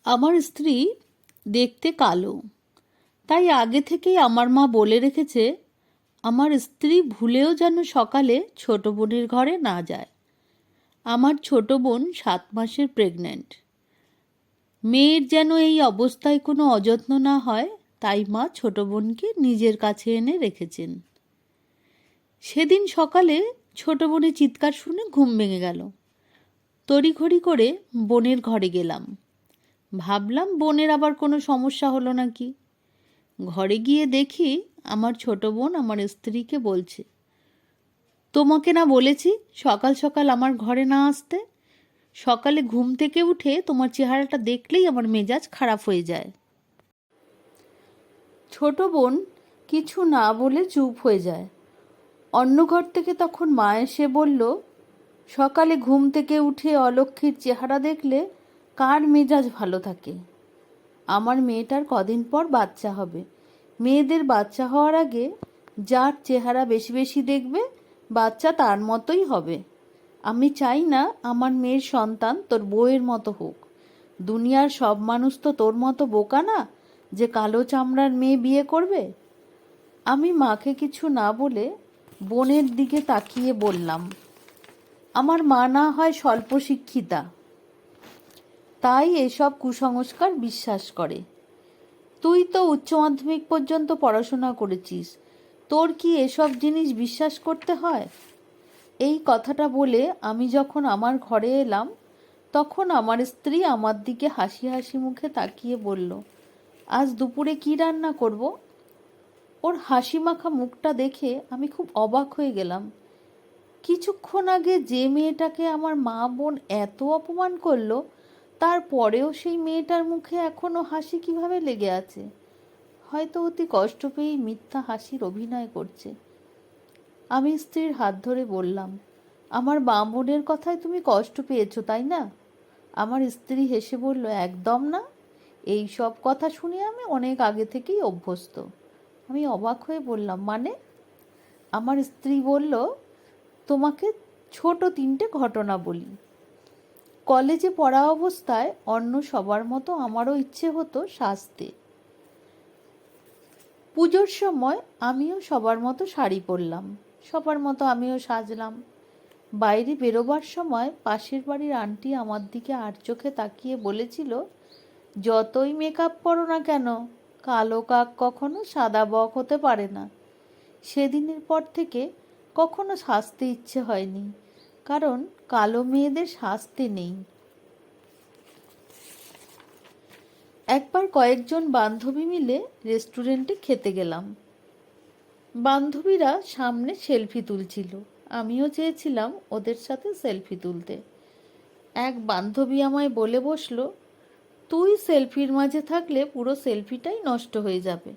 আমার স্ত্রী দেখতে কালো, তাই আগে থেকেই আমার মা বলে রেখেছে আমার স্ত্রী ভুলেও যেন সকালে ছোট বোনের ঘরে না যায়। আমার ছোট বোন 7 মাসের প্রেগন্যান্ট। মেয়ের যেন এই অবস্থায় কোনো অযত্ন না হয়, তাই মা ছোট বোনকে নিজের কাছে এনে রেখেছেন। সেদিন সকালে ছোট বোনের চিৎকার শুনে ঘুম ভেঙে গেল। তড়িঘড়ি করে বোনের ঘরে গেলাম। ভাবলাম বোনের আবার কোনো সমস্যা হলো নাকি। ঘরে গিয়ে দেখি আমার ছোট বোন আমার স্ত্রীকে বলছে, তোমাকে না বলেছি সকাল সকাল আমার ঘরে না আসতে? সকালে ঘুম থেকে উঠে তোমার চেহারাটা দেখলেই আমার মেজাজ খারাপ হয়ে যায়। ছোট বোন কিছু না বলে চুপ হয়ে যায়। অন্য ঘর থেকে তখন মা এসে বলল, সকালে ঘুম থেকে উঠে অলক্ষ্মীর চেহারা দেখলে কার মেজাজ ভালো থাকে? আমার মেয়েটার কদিন পর বাচ্চা হবে। মেয়েদের বাচ্চা হওয়ার আগে যার চেহারা বেশি বেশি দেখবে বাচ্চা তার মতোই হবে। আমি চাই না আমার মেয়ের সন্তান তোর বউয়ের মতো হোক। দুনিয়ার সব মানুষ তো তোর মতো বোকা না যে কালো চামড়ার মেয়ে বিয়ে করবে। আমি মাকে কিছু না বলে বোনের দিকে তাকিয়ে বললাম, আমার মা না হয় স্বল্প শিক্ষিতা, তাই এসব কুসংস্কার বিশ্বাস করে। তুই তো উচ্চ মাধ্যমিক পর্যন্ত পড়াশোনা করেছিস, তোর কি এসব জিনিস বিশ্বাস করতে হয়? এই কথাটা বলে আমি যখন আমার ঘরে এলাম, তখন আমার স্ত্রী আমার দিকে হাসি হাসি মুখে তাকিয়ে বলল, আজ দুপুরে কি রান্না করব? ওর হাসি মাখা মুখটা দেখে আমি খুব অবাক হয়ে গেলাম। কিছুক্ষণ আগে যে মেয়েটাকে আমার মা বোন এত অপমান করলো, তারপরেও সেই মেয়েটার মুখে এখনো হাসি কিভাবে লেগে আছে? হয়তো অতি কষ্ট পেয়েই মিথ্যা হাসির অভিনয় করছে। আমি স্ত্রীর হাত ধরে বললাম, আমার মা বোনের কথায় তুমি কষ্ট পেয়েছো তাই না? আমার স্ত্রী হেসে বলল, একদম না, এই সব কথা শুনে আমি অনেক আগে থেকেই অভ্যস্ত। আমি অবাক হয়ে বললাম, মানে? আমার স্ত্রী বলল, তোমাকে ছোট 3টে ঘটনা বলি। কলেজে পড়া অবস্থায় অন্য সবার মতো আমারও ইচ্ছে হতো সাজতে। পুজোর সময় আমিও সবার মতো শাড়ি পরলাম, সবার মতো আমিও সাজলাম। বাইরে বেরোবার সময় পাশের বাড়ির আন্টি আমার দিকে আর চোখে তাকিয়ে বলেছিল, যতই মেকআপ করো না কেন, কালো কাক কখনো সাদা বক হতে পারে না। সেদিনের পর থেকে কখনো সাজতে ইচ্ছে হয়নি, কারণ কালো মেয়েদের সাজতে নেই। একবার কয়েকজন বান্ধবী মিলে রেস্টুরেন্টে খেতে গেলাম। বান্ধবীরা সামনে সেলফি তুলছিল, আমিও চেয়েছিলাম ওদের সাথে সেলফি তুলতে। এক বান্ধবী আমায় বলে বসলো, তুই সেলফির মাঝে থাকলে পুরো সেলফিটাই নষ্ট হয়ে যাবে।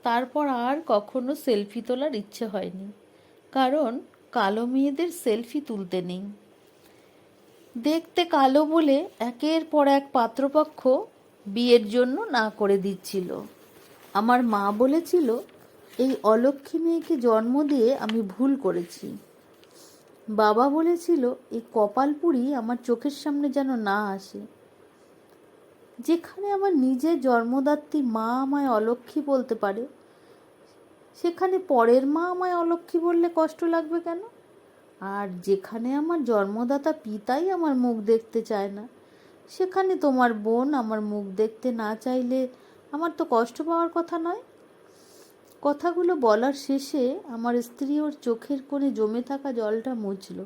তারপর আর কখনো সেলফি তোলার ইচ্ছে হয়নি, কারণ কালো মেয়েদের সেলফি তুলতে নেই। দেখতে কালো বলে একের পর এক পাত্রপক্ষ বিয়ের জন্য না করে দিচ্ছিল। আমার মা বলেছিল, এই অলক্ষ্মী মেয়েকে জন্ম দিয়ে আমি ভুল করেছি। বাবা বলেছিল, এই কপালপুরি আমার চোখের সামনে যেন না আসে। যেখানে আমার নিজের জন্মদাত্রী মা আমায় অলক্ষ্মী বলতে পারে, সেখানে পরের মা আমায় অলক্ষ্মী বললে কষ্ট লাগবে কেন? আর যেখানে আমার জন্মদাতা পিতাই আমার মুখ দেখতে চায় না, সেখানে তোমার বোন আমার মুখ দেখতে না চাইলে আমার তো কষ্ট পাওয়ার কথা নয়। কথাগুলো বলার শেষে আমার স্ত্রী ওর চোখের কোণে জমে থাকা জলটা মুছল,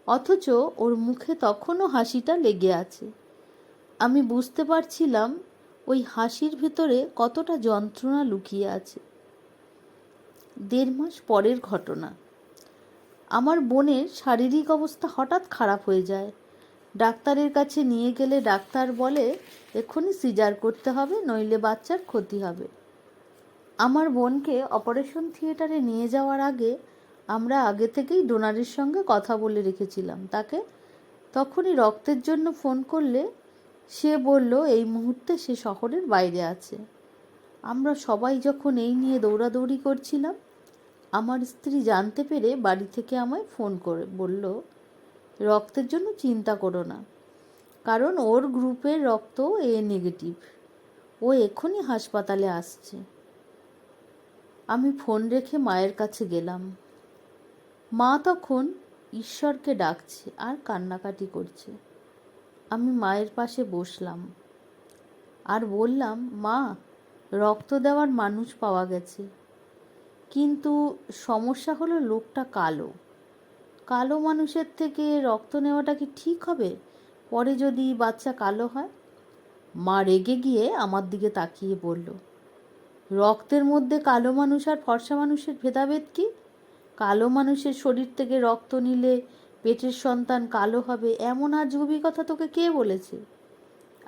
অথচ ওর মুখে তখনও হাসিটা লেগে আছে। আমি বুঝতে পারছিলাম ওই হাসির ভেতরে কতটা যন্ত্রণা লুকিয়ে আছে। 1.5 মাস পরের ঘটনা। আমার বোনের শারীরিক অবস্থা হঠাৎ খারাপ হয়ে যায়। ডাক্তারের কাছে নিয়ে গেলে ডাক্তার বলে, এক্ষুনি সিজার করতে হবে, নইলে বাচ্চার ক্ষতি হবে। আমার বোনকে অপারেশন থিয়েটারে নিয়ে যাওয়ার আগে আমরা আগে থেকেই ডোনারের সঙ্গে কথা বলে রেখেছিলাম। তাকে তখনই রক্তের জন্য ফোন করলে সে বলল এই মুহূর্তে সে শহরের বাইরে আছে। আমরা সবাই যখন এই নিয়ে দৌড়াদৌড়ি করছিলাম, আমার স্ত্রী জানতে পেরে বাড়ি থেকে আমায় ফোন করে বলল, রক্তের জন্য চিন্তা করো না, কারণ ওর গ্রুপের রক্ত এ নেগেটিভ। ও এক্ষুনি হাসপাতালে আসছে। আমি ফোন রেখে মায়ের কাছে গেলাম। মা তখন ঈশ্বরকে ডাকছে আর কান্নাকাটি করছে। আমি মায়ের পাশে বসলাম আর বললাম, মা, রক্ত দেওয়ার মানুষ পাওয়া গেছে, কিন্তু সমস্যা হলো লোকটা কালো। কালো মানুষের থেকে রক্ত নেওয়াটা কি ঠিক হবে পরে যদি বাচ্চা কালো হয়? মা রেগে গিয়ে আমার দিকে তাকিয়ে বলল, রক্তের মধ্যে কালো মানুষ আর ফর্সা মানুষের ভেদাভেদ কি? কালো মানুষের শরীর থেকে রক্ত নিলে পেটের সন্তান কালো হবে, এমন আজগুবি কথা তোকে কে বলেছে?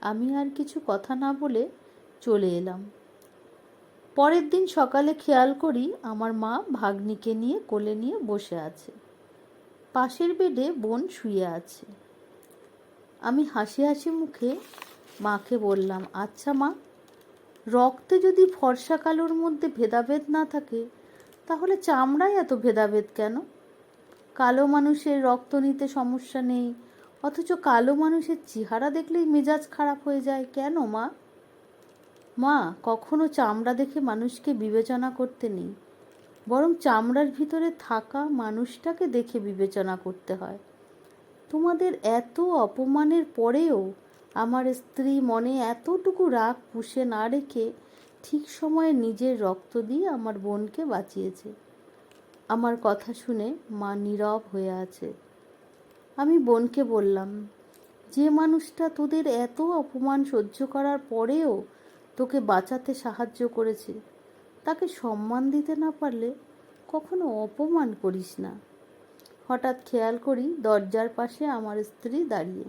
আমি আর কিছু কথা না বলে চলে এলাম। পরের দিন সকালে খেয়াল করি আমার মা ভাগ্নিকে নিয়ে কোলে নিয়ে বসে আছে। পাশের বেডে বোন শুয়ে আছে। আমি হাসি হাসি মুখে মাকে বললাম, আচ্ছা মা, রক্তে যদি ফর্সা কালোর মধ্যে ভেদাভেদ না থাকে তাহলে চামড়ায় এত ভেদাভেদ কেন? কালো মানুষের রক্ত নিতে সমস্যা নেই, অথচ কালো মানুষের চেহারা দেখলেই মেজাজ খারাপ হয়ে যায় কেন মা? মা, কখনো চামড়া দেখে মানুষকে বিবেচনা করতে নেই, বরং চামড়ার ভিতরে থাকা মানুষটাকে দেখে বিবেচনা করতে হয়। তোমাদের এত অপমানের পরেও আমার স্ত্রী মনে এতটুকু রাগ পুষে না রেখে ঠিক সময়ে নিজের রক্ত দিয়ে আমার বোনকে বাঁচিয়েছে। আমার কথা শুনে মা নীরব হয়ে আছে। আমি বোনকে বললাম, যে মানুষটা তোদের এত অপমান সহ্য করার পরেও তোকে বাঁচাতে সাহায্য করেছে, তাকে সম্মান দিতে না পারলে কখনো অপমান করিস না। হঠাৎ খেয়াল করি দরজার পাশে আমার স্ত্রী দাঁড়িয়ে।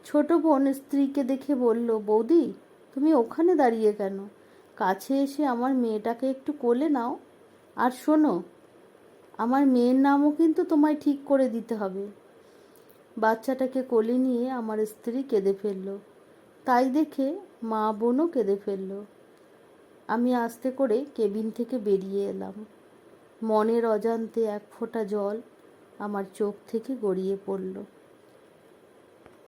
ছোট বোন স্ত্রীকে দেখে বলল, বৌদি, তুমি ওখানে দাঁড়িয়ে কেন? কাছে এসে আমার মেয়েটাকে একটু কোলে নাও। আর শোনো, আমার মেয়ের নামও কিন্তু তোমায় ঠিক করে দিতে হবে। বাচ্চাটাকে কোলে নিয়ে আমার স্ত্রী কেঁদে ফেলল। তাই দেখে মা বোনও কেঁদে ফেলল। আমি আস্তে করে কেবিন থেকে বেরিয়ে এলাম। মনের অজান্তে এক ফোঁটা জল আমার চোখ থেকে গড়িয়ে পড়ল।